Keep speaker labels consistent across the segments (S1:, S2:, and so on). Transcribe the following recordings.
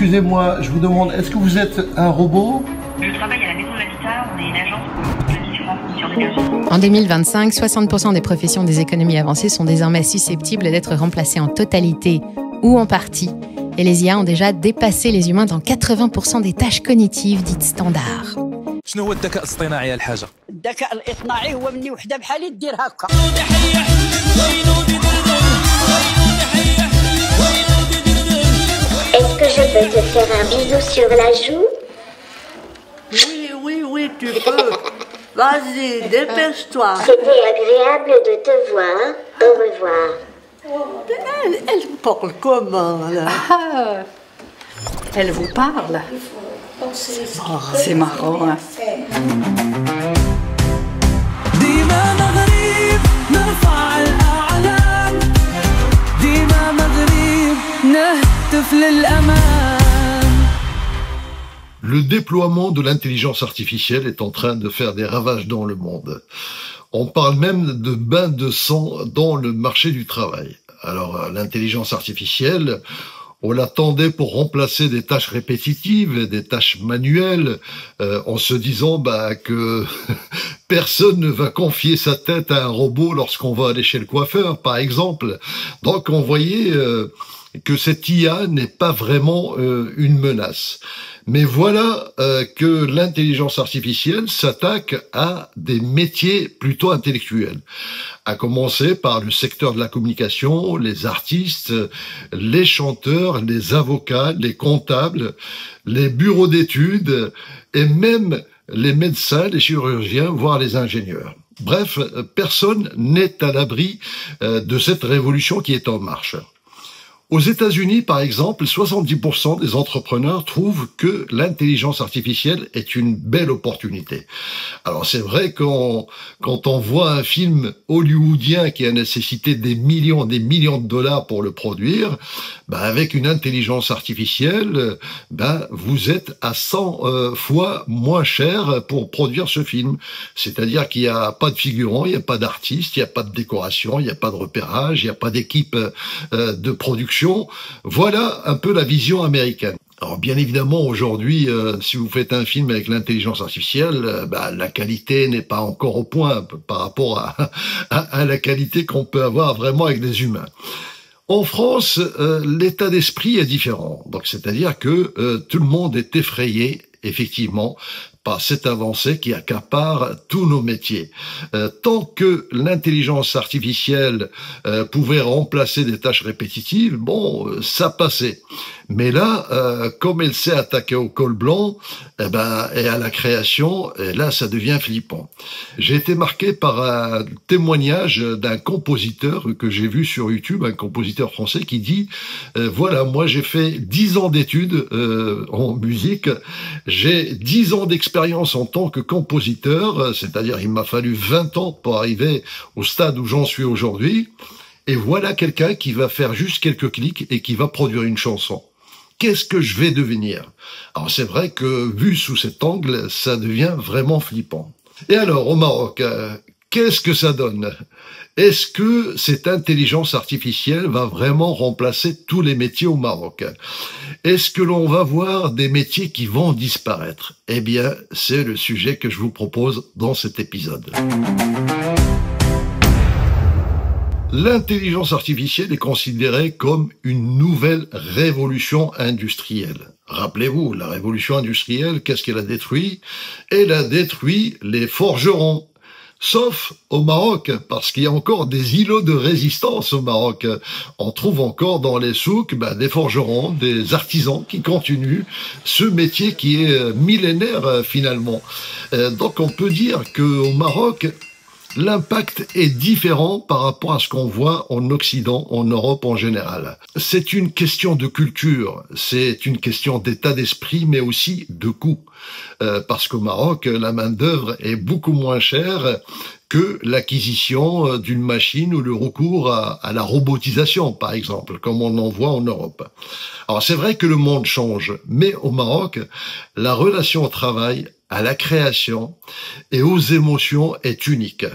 S1: excusez-moi, je vous demande, est-ce que vous êtes un robot?
S2: Je travaille à la Maison de l'Habitat, on est une agence de distribution d'énergie.
S3: En 2025, 60% des professions des économies avancées sont désormais susceptibles d'être remplacées en totalité ou en partie. Et les IA ont déjà dépassé les humains dans 80% des tâches cognitives dites standards.
S4: شنو هو الذكاء الاصطناعي الحاجة؟
S5: الذكاء الاصطناعي هو مني وحده بحالي دير هكا.
S6: Est-ce que je peux te faire un bisou sur la joue?
S5: Oui, tu peux. Vas-y, dépêche-toi.
S6: C'était agréable de te voir. Au revoir.
S5: Elle parle comment, là? Elle vous parle? Oh, c'est marrant, hein?
S1: Le déploiement de l'intelligence artificielle est en train de faire des ravages dans le monde. On parle même de bain de sang dans le marché du travail. Alors, l'intelligence artificielle, on l'attendait pour remplacer des tâches répétitives, des tâches manuelles, en se disant que personne ne va confier sa tête à un robot lorsqu'on va aller chez le coiffeur, par exemple. Donc, on voyait que cette IA n'est pas vraiment une menace. Mais voilà que l'intelligence artificielle s'attaque à des métiers plutôt intellectuels, à commencer par le secteur de la communication, les artistes, les chanteurs, les avocats, les comptables, les bureaux d'études et même les médecins, les chirurgiens, voire les ingénieurs. Bref, personne n'est à l'abri de cette révolution qui est en marche. Aux États-Unis, par exemple, 70% des entrepreneurs trouvent que l'intelligence artificielle est une belle opportunité. Alors c'est vrai quand on voit un film hollywoodien qui a nécessité des millions de dollars pour le produire, avec une intelligence artificielle, vous êtes à 100 fois moins cher pour produire ce film. C'est-à-dire qu'il n'y a pas de figurants, il n'y a pas d'artistes, il n'y a pas de décoration, il n'y a pas de repérage, il n'y a pas d'équipe de production. Voilà un peu la vision américaine. Alors bien évidemment aujourd'hui, si vous faites un film avec l'intelligence artificielle, la qualité n'est pas encore au point par rapport à la qualité qu'on peut avoir vraiment avec des humains. En France, l'état d'esprit est différent. Donc c'est-à-dire que tout le monde est effrayé, effectivement, par cette avancée qui accapare tous nos métiers. Tant que l'intelligence artificielle pouvait remplacer des tâches répétitives, ça passait. Mais là, comme elle s'est attaquée au col blanc, et à la création, et là, ça devient flippant. J'ai été marqué par un témoignage d'un compositeur que j'ai vu sur YouTube, un compositeur français qui dit voilà, moi j'ai fait 10 ans d'études en musique, j'ai 10 ans d'expérience en tant que compositeur, c'est-à-dire il m'a fallu 20 ans pour arriver au stade où j'en suis aujourd'hui, et voilà quelqu'un qui va faire juste quelques clics et qui va produire une chanson. Qu'est-ce que je vais devenir? Alors c'est vrai que vu sous cet angle, ça devient vraiment flippant. Et alors au Maroc, qu'est-ce que ça donne? Est-ce que cette intelligence artificielle va vraiment remplacer tous les métiers au Maroc? Est-ce que l'on va voir des métiers qui vont disparaître? Eh bien, c'est le sujet que je vous propose dans cet épisode. L'intelligence artificielle est considérée comme une nouvelle révolution industrielle. Rappelez-vous, la révolution industrielle, qu'est-ce qu'elle a détruit? Elle a détruit les forgerons. Sauf au Maroc, parce qu'il y a encore des îlots de résistance au Maroc. On trouve encore dans les souks des forgerons, des artisans qui continuent ce métier qui est millénaire finalement. Donc on peut dire qu'au Maroc, l'impact est différent par rapport à ce qu'on voit en Occident, en Europe en général. C'est une question de culture, c'est une question d'état d'esprit, mais aussi de coût. Parce qu'au Maroc, la main-d'œuvre est beaucoup moins chère que l'acquisition d'une machine ou le recours à la robotisation, par exemple, comme on en voit en Europe. Alors c'est vrai que le monde change, mais au Maroc, la relation au travail, à la création et aux émotions est unique.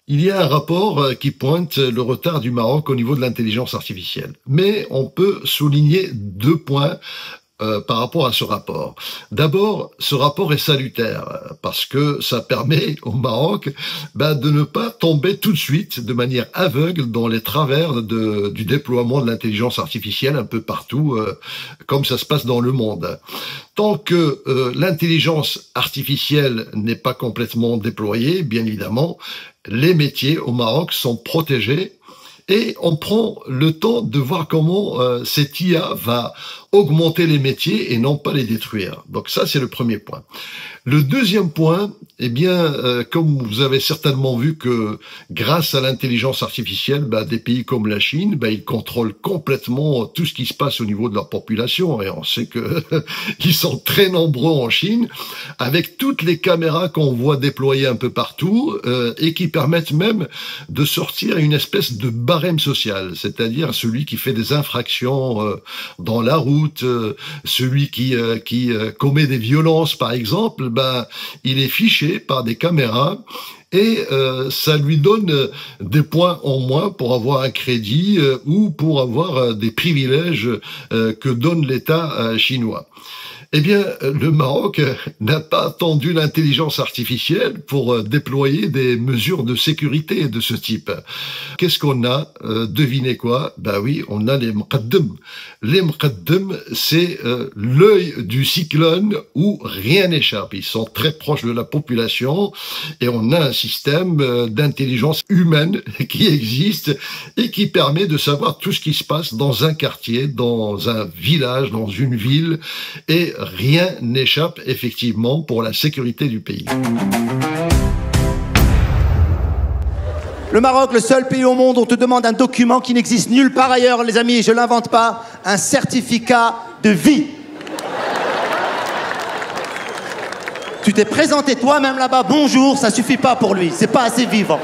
S1: Il y a un rapport qui pointe le retard du Maroc au niveau de l'intelligence artificielle. Mais on peut souligner 2 points par rapport à ce rapport. D'abord, ce rapport est salutaire parce que ça permet au Maroc de ne pas tomber tout de suite de manière aveugle dans les travers du déploiement de l'intelligence artificielle un peu partout, comme ça se passe dans le monde. Tant que l'intelligence artificielle n'est pas complètement déployée, bien évidemment, les métiers au Maroc sont protégés. Et on prend le temps de voir comment cette IA va augmenter les métiers et non pas les détruire. Donc ça, c'est le premier point. Le deuxième point, eh bien, comme vous avez certainement vu que grâce à l'intelligence artificielle, des pays comme la Chine, ils contrôlent complètement tout ce qui se passe au niveau de leur population. Et on sait que ils sont très nombreux en Chine, avec toutes les caméras qu'on voit déployées un peu partout et qui permettent même de sortir une espèce de barème social, c'est-à-dire celui qui fait des infractions dans la route, celui qui commet des violences, par exemple, il est fiché par des caméras et ça lui donne des points en moins pour avoir un crédit ou pour avoir des privilèges que donne l'État chinois. Eh bien, le Maroc n'a pas attendu l'intelligence artificielle pour déployer des mesures de sécurité de ce type. Qu'est-ce qu'on a? Devinez quoi? Oui, on a les mqaddam. Les mqaddam, c'est l'œil du cyclone où rien n'échappe. Ils sont très proches de la population et on a un système d'intelligence humaine qui existe et qui permet de savoir tout ce qui se passe dans un quartier, dans un village, dans une ville, et rien n'échappe effectivement pour la sécurité du pays.
S7: Le Maroc, le seul pays au monde où on te demande un document qui n'existe nulle part ailleurs, les amis, je l'invente pas, un certificat de vie. Tu t'es présenté toi-même là-bas, bonjour, ça suffit pas pour lui, c'est pas assez vivant.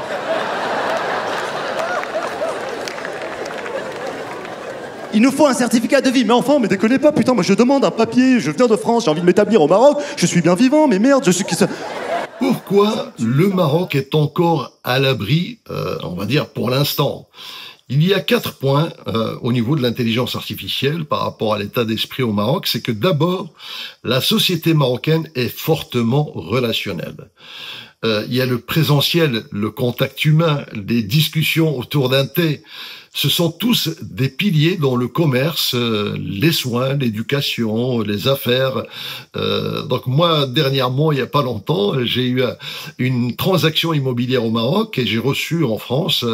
S7: Il nous faut un certificat de vie. Mais enfin, mais déconnez pas, putain, moi je demande un papier, je viens de France, j'ai envie de m'établir au Maroc, je suis bien vivant, mais merde, je suis qui ça?
S1: Pourquoi le Maroc est encore à l'abri, on va dire, pour l'instant? Il y a 4 points au niveau de l'intelligence artificielle par rapport à l'état d'esprit au Maroc. C'est que d'abord, la société marocaine est fortement relationnelle. Il y a le présentiel, le contact humain, les discussions autour d'un thé. Ce sont tous des piliers dans le commerce, les soins, l'éducation, les affaires. Donc moi, dernièrement, il n'y a pas longtemps, j'ai eu une transaction immobilière au Maroc et j'ai reçu en France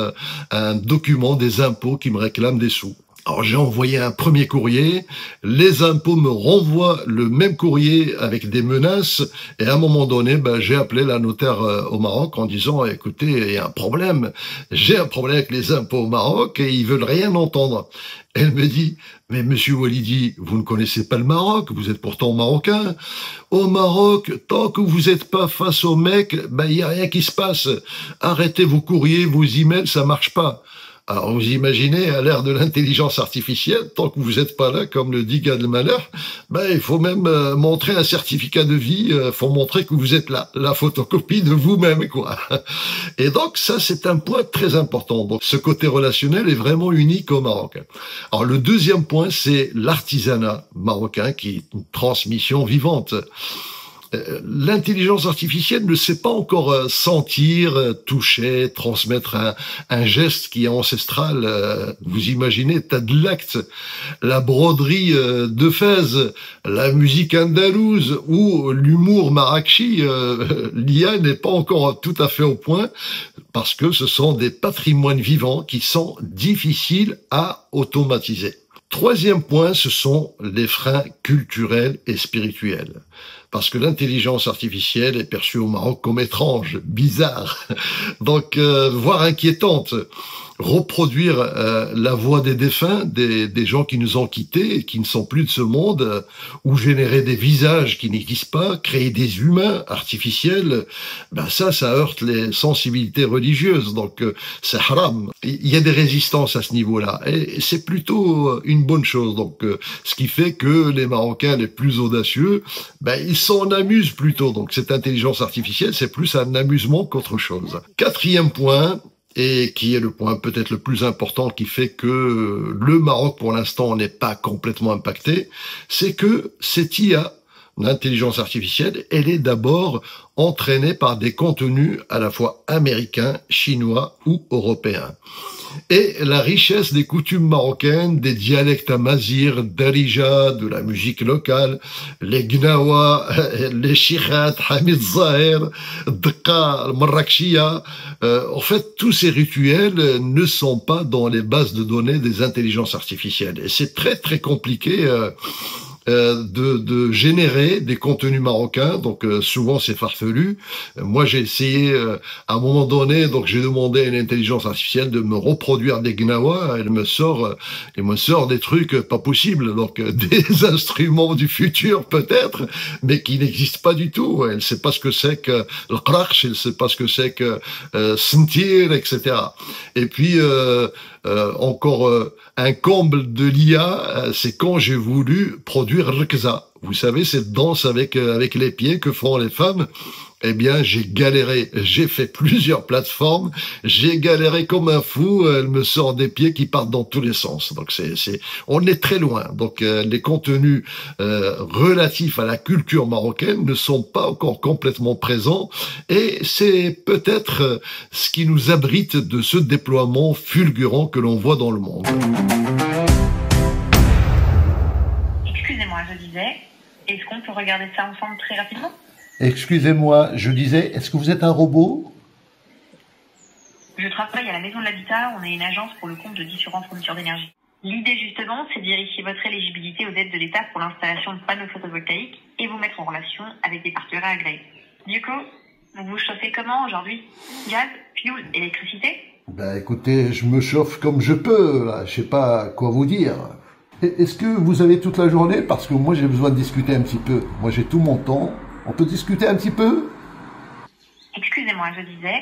S1: un document des impôts qui me réclament des sous. Alors j'ai envoyé un premier courrier, les impôts me renvoient le même courrier avec des menaces et à un moment donné, j'ai appelé la notaire au Maroc en disant écoutez, il y a un problème, j'ai un problème avec les impôts au Maroc et ils veulent rien entendre. Elle me dit mais monsieur Walidi, vous ne connaissez pas le Maroc, vous êtes pourtant marocain. Au Maroc, tant que vous n'êtes pas face au mec, il y a rien qui se passe. Arrêtez vos courriers, vos emails, ça marche pas. Alors, vous imaginez, à l'ère de l'intelligence artificielle, tant que vous n'êtes pas là, comme le dit Gad Elmaleh, il faut même montrer un certificat de vie, faut montrer que vous êtes là, la photocopie de vous-même, quoi. Et donc, ça, c'est un point très important. Donc, ce côté relationnel est vraiment unique au Maroc. Alors, le deuxième point, c'est l'artisanat marocain, qui est une transmission vivante. L'intelligence artificielle ne sait pas encore sentir, toucher, transmettre un geste qui est ancestral. Vous imaginez, t'as de l'acte, la broderie de Fès, la musique andalouse ou l'humour marrakchi. L'IA n'est pas encore tout à fait au point parce que ce sont des patrimoines vivants qui sont difficiles à automatiser. Troisième point, ce sont les freins culturels et spirituels. Parce que l'intelligence artificielle est perçue au Maroc comme étrange, bizarre, donc voire inquiétante. Reproduire la voix des défunts, des gens qui nous ont quittés et qui ne sont plus de ce monde, ou générer des visages qui n'existent pas, créer des humains artificiels, ça heurte les sensibilités religieuses, donc c'est haram. Il y a des résistances à ce niveau-là, et c'est plutôt une bonne chose. Donc ce qui fait que les Marocains les plus audacieux, ils s'en amusent plutôt. Donc cette intelligence artificielle, c'est plus un amusement qu'autre chose. Quatrième point, et qui est le point peut-être le plus important qui fait que le Maroc, pour l'instant, n'est pas complètement impacté, c'est que cette IA, l'intelligence artificielle, elle est d'abord entraînée par des contenus à la fois américains, chinois ou européens. Et la richesse des coutumes marocaines, des dialectes amazigh, darija, de la musique locale, les gnawa, les chikhat, Hamid Zahir, Dqa, Marrakchia, en fait, tous ces rituels ne sont pas dans les bases de données des intelligences artificielles. Et c'est très très compliqué de générer des contenus marocains, donc souvent c'est farfelu. Moi j'ai essayé à un moment donné, donc j'ai demandé à une intelligence artificielle de me reproduire des gnawa, elle me sort des trucs pas possibles, donc des instruments du futur peut-être, mais qui n'existent pas du tout. Elle sait pas ce que c'est que le qrakh, elle sait pas ce que c'est que sentir, etc. Et puis encore un comble de l'IA, c'est quand j'ai voulu produire Rkza. Vous savez, cette danse avec les pieds que font les femmes. Eh bien, j'ai galéré. J'ai fait plusieurs plateformes. J'ai galéré comme un fou. Elle me sort des pieds qui partent dans tous les sens. Donc, on est très loin. Donc, les contenus relatifs à la culture marocaine ne sont pas encore complètement présents. Et c'est peut-être ce qui nous abrite de ce déploiement fulgurant que l'on voit dans le monde.
S2: Excusez-moi, je disais, est-ce qu'on peut regarder ça ensemble très rapidement ?
S1: Excusez-moi, je disais, est-ce que vous êtes un robot ?
S2: Je travaille à la Maison de l'Habitat, on est une agence pour le compte de différents fournisseurs d'énergie. L'idée justement, c'est de vérifier votre éligibilité aux aides de l'État pour l'installation de panneaux photovoltaïques et vous mettre en relation avec des partenaires agréés. Du coup, vous vous chauffez comment aujourd'hui ? Gaz, fioul, électricité ?
S1: Ben écoutez, je me chauffe comme je peux, là. Je sais pas quoi vous dire. Est-ce que vous avez toute la journée ? Parce que moi j'ai besoin de discuter un petit peu. Moi j'ai tout mon temps. On peut discuter un petit peu ?
S2: Excusez-moi, je disais,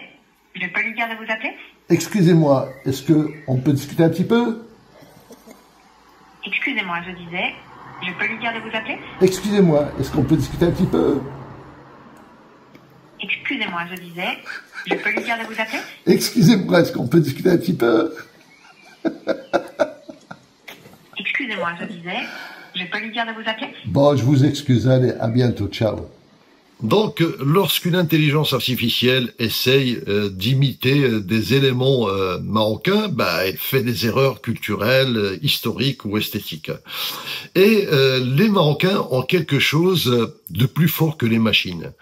S2: je peux lui dire de vous appeler ?
S1: Excusez-moi, est-ce que on peut discuter un petit peu ?
S2: Excusez-moi, je disais, je peux lui dire de vous appeler ?
S1: Excusez-moi, est-ce qu'on peut discuter un petit peu ?
S2: Excusez-moi, je disais, je peux lui dire de vous appeler ?
S1: Excusez-moi, est-ce qu'on peut discuter un petit peu ?
S2: Excusez-moi, je disais, je peux lui dire de vous appeler ?
S1: Bon, je vous excuse, allez, à bientôt, ciao. Donc, lorsqu'une intelligence artificielle essaye d'imiter des éléments marocains, elle fait des erreurs culturelles, historiques ou esthétiques. Et les Marocains ont quelque chose de plus fort que les machines.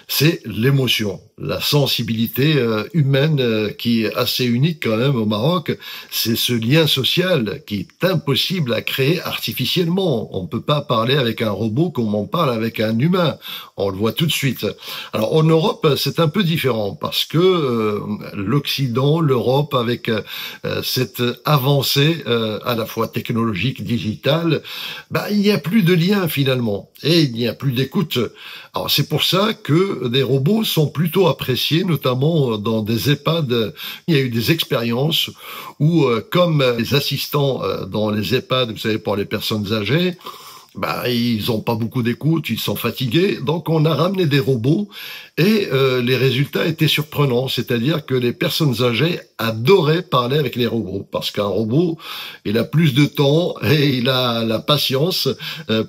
S1: C'est l'émotion, la sensibilité humaine qui est assez unique quand même au Maroc. C'est ce lien social qui est impossible à créer artificiellement. On ne peut pas parler avec un robot comme on parle avec un humain. On le voit tout de suite. Alors en Europe, c'est un peu différent parce que l'Occident, l'Europe, avec cette avancée à la fois technologique, digitale, il n'y a plus de lien finalement et il n'y a plus d'écoute. Alors c'est pour ça que des robots sont plutôt appréciés, notamment dans des EHPAD. Il y a eu des expériences où, comme les assistants dans les EHPAD, vous savez, pour les personnes âgées, ils n'ont pas beaucoup d'écoute, ils sont fatigués, donc on a ramené des robots et les résultats étaient surprenants, c'est-à-dire que les personnes âgées adoraient parler avec les robots, parce qu'un robot, il a plus de temps et il a la patience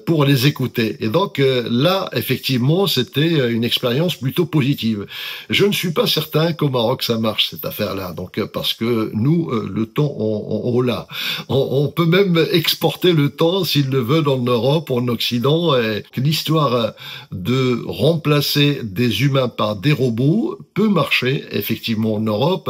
S1: pour les écouter. Et donc là, effectivement, c'était une expérience plutôt positive. Je ne suis pas certain qu'au Maroc ça marche cette affaire-là, donc parce que nous, le temps, on l'a. On peut même exporter le temps s'ils le veulent en Europe, en Occident, et l'histoire de remplacer des humains par des robots peut marcher effectivement en Europe,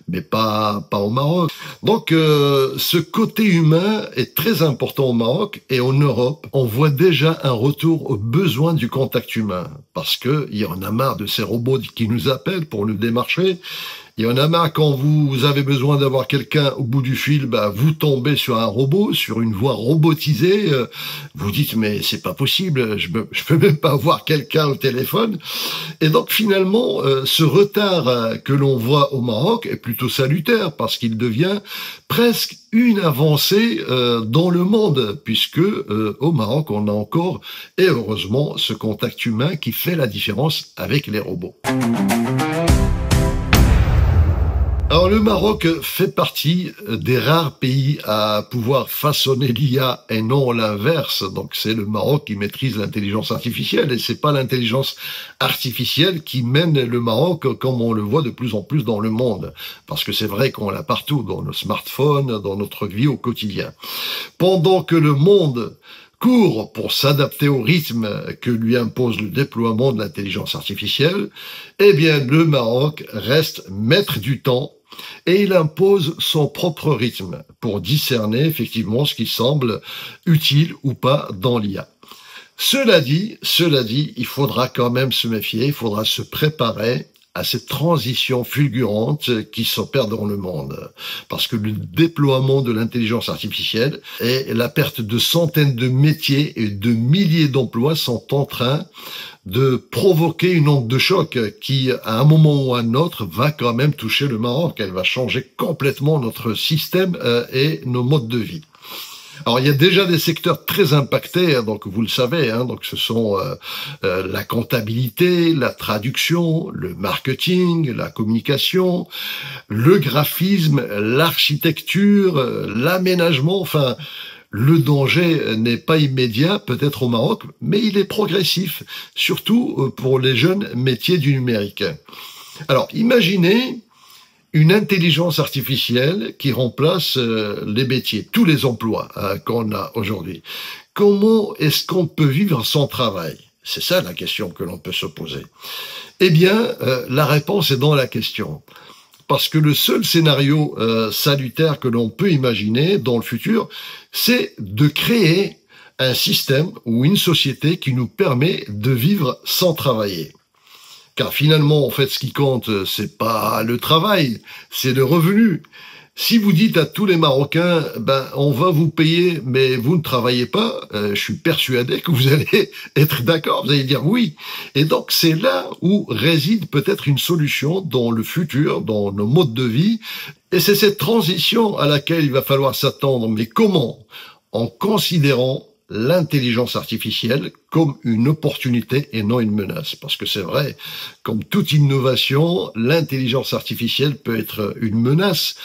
S1: mais pas au Maroc. Donc ce côté humain est très important au Maroc et en Europe, on voit déjà un retour au besoin du contact humain parce que il y en a marre de ces robots qui nous appellent pour nous démarcher. Il y en a marre quand vous avez besoin d'avoir quelqu'un au bout du fil, vous tombez sur un robot, sur une voix robotisée. Vous dites mais c'est pas possible, je peux même pas avoir quelqu'un au téléphone. Et donc finalement, ce retard que l'on voit au Maroc est plutôt salutaire parce qu'il devient presque une avancée dans le monde, puisque au Maroc on a encore et heureusement ce contact humain qui fait la différence avec les robots. Alors le Maroc fait partie des rares pays à pouvoir façonner l'IA et non l'inverse. Donc c'est le Maroc qui maîtrise l'intelligence artificielle et c'est pas l'intelligence artificielle qui mène le Maroc comme on le voit de plus en plus dans le monde. Parce que c'est vrai qu'on l'a partout, dans nos smartphones, dans notre vie au quotidien. Pendant que le monde court pour s'adapter au rythme que lui impose le déploiement de l'intelligence artificielle, eh bien le Maroc reste maître du temps et il impose son propre rythme pour discerner effectivement ce qui semble utile ou pas dans l'IA. Cela dit, il faudra quand même se méfier, il faudra se préparer à cette transition fulgurante qui s'opère dans le monde. Parce que le déploiement de l'intelligence artificielle et la perte de centaines de métiers et de milliers d'emplois sont en train de provoquer une onde de choc qui, à un moment ou à un autre, va quand même toucher le Maroc. Elle va changer complètement notre système et nos modes de vie. Alors il y a déjà des secteurs très impactés, donc vous le savez, donc ce sont la comptabilité, la traduction, le marketing, la communication, le graphisme, l'architecture, l'aménagement, enfin le danger n'est pas immédiat peut-être au Maroc, mais il est progressif, surtout pour les jeunes métiers du numérique. Alors imaginez une intelligence artificielle qui remplace les métiers, tous les emplois qu'on a aujourd'hui. Comment est-ce qu'on peut vivre sans travail? C'est ça la question que l'on peut se poser. Eh bien, la réponse est dans la question. Parce que le seul scénario salutaire que l'on peut imaginer dans le futur, c'est de créer un système ou une société qui nous permet de vivre sans travailler. Car finalement, en fait, ce qui compte, c'est pas le travail, c'est le revenu. Si vous dites à tous les Marocains, on va vous payer, mais vous ne travaillez pas, je suis persuadé que vous allez être d'accord, vous allez dire oui. Et donc, c'est là où réside peut-être une solution dans le futur, dans nos modes de vie. Et c'est cette transition à laquelle il va falloir s'attendre. Mais comment? En considérant l'intelligence artificielle comme une opportunité et non une menace. Parce que c'est vrai, comme toute innovation, l'intelligence artificielle peut être une menace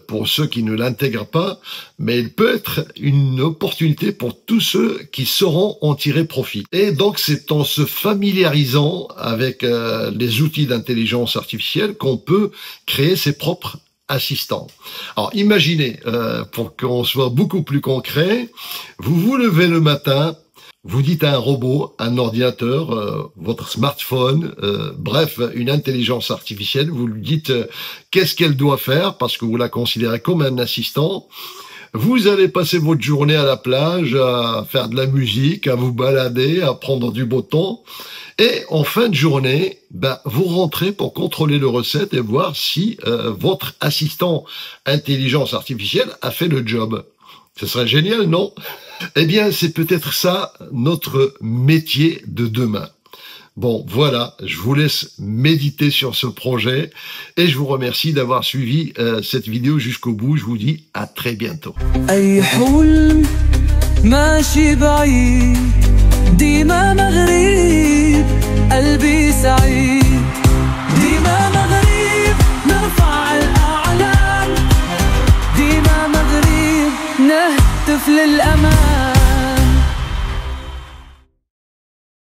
S1: pour ceux qui ne l'intègrent pas, mais elle peut être une opportunité pour tous ceux qui sauront en tirer profit. Et donc c'est en se familiarisant avec les outils d'intelligence artificielle qu'on peut créer ses propres assistant. Alors imaginez, pour qu'on soit beaucoup plus concret, vous levez le matin, vous dites à un robot, un ordinateur, votre smartphone, bref, une intelligence artificielle, vous lui dites qu'est-ce qu'elle doit faire parce que vous la considérez comme un assistant. Vous allez passer votre journée à la plage, à faire de la musique, à vous balader, à prendre du beau temps. Et en fin de journée, vous rentrez pour contrôler le recette et voir si votre assistant intelligence artificielle a fait le job. Ce serait génial, non? Eh bien, c'est peut-être ça notre métier de demain. Bon, voilà, je vous laisse méditer sur ce projet et je vous remercie d'avoir suivi cette vidéo jusqu'au bout. Je vous dis à très bientôt.
S8: ديما مغرب قلبي سعيد